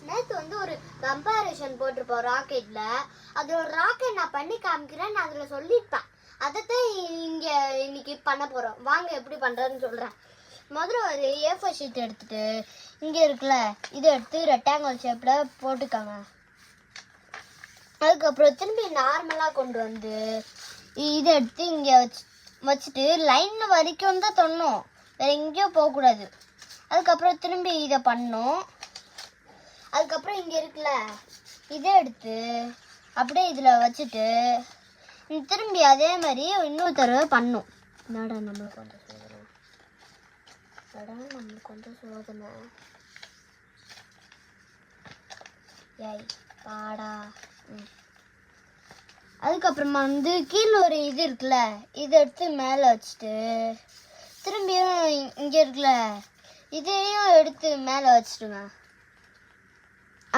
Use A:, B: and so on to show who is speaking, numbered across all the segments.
A: நேற்று வந்து ஒரு கம்பேரிஷன் போட்டிருப்போம் ராக்கெட்ல. அது ஒரு ராக்கெட் நான் பண்ணி காமிக்கிறேன், நான் அதில் சொல்லியிருப்பேன். அதைத்தான் இங்கே இன்னைக்கு பண்ண போகிறோம். வாங்க எப்படி பண்ணுறதுன்னு சொல்கிறேன். முதல்ல ஒரு A4 ஷீட் எடுத்துட்டு இங்கே இருக்குல்ல இதை எடுத்து ரெக்டாங்கிள் ஷேப்பில் போட்டுக்காங்க. அதுக்கப்புறம் திரும்பி நார்மலாக கொண்டு வந்து இதை எடுத்து இங்கே வச்சுட்டு லைன் வரைக்கும் தான் தொடணும், வேறு எங்கேயும் போகக்கூடாது. அதுக்கப்புறம் திரும்பி இதை பண்ணணும். அதுக்கப்புறம் இங்கே இருக்குல்ல இதை எடுத்து அப்படியே இதில் வச்சுட்டு திரும்பி அதே மாதிரி இன்னொரு தடவை பண்ணும். என்னடா நம்மளுக்கு கொஞ்சம் சோதனை ஏய் பாடா. அதுக்கப்புறமா வந்து கீழே ஒரு இது இருக்குல்ல இதை எடுத்து மேலே வச்சுட்டு திரும்பியும் இங்கே இருக்குல்ல இதையும் எடுத்து மேலே வச்சுடுங்க.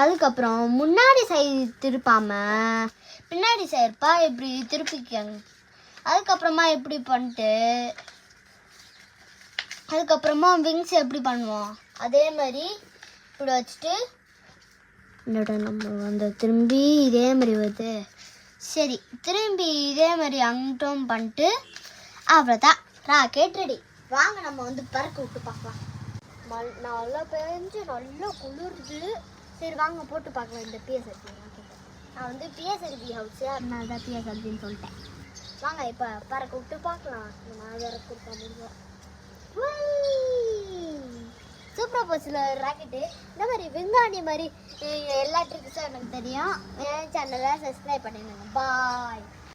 A: அதுக்கப்புறம் முன்னாடி சைடு திருப்பாம பின்னாடி சைடுப்பா இப்படி திருப்பிக்கங்க. அதுக்கப்புறமா இப்படி பண்ணிட்டு அதுக்கப்புறமா விங்ஸ் எப்படி பண்ணுவோம் அதே மாதிரி இப்படி வச்சுட்டு நம்ம வந்து திரும்பி இதே மாதிரி வருது. சரி, திரும்பி இதே மாதிரி அங்கிட்டும் பண்ணிட்டு அவ்வளோதான், ராக்கெட் ரெடி. வாங்க நம்ம வந்து பறக்க விட்டு பார்க்கலாம். நல்லா பெஞ்சு நல்லா குளிருது. சரி வாங்க போட்டு பார்க்கலாம் இந்த PSLV ராக்கெட்டை. நான் வந்து PSLV ஹவுஸு அதனால தான் PSLVன்னு சொல்லிட்டேன். வாங்க இப்போ பறக்க விட்டு பார்க்கலாம். நான் வேற கொடுக்க முடியும். சூப்பராக போச்சுல ராக்கெட்டு. இந்த மாதிரி விஞ்ஞானி மாதிரி எல்லா ட்ரிக்ஸும் எனக்கு தெரியும். என் சேனலை சப்ஸ்கிரைப் பண்ணிடுங்க. பாய்.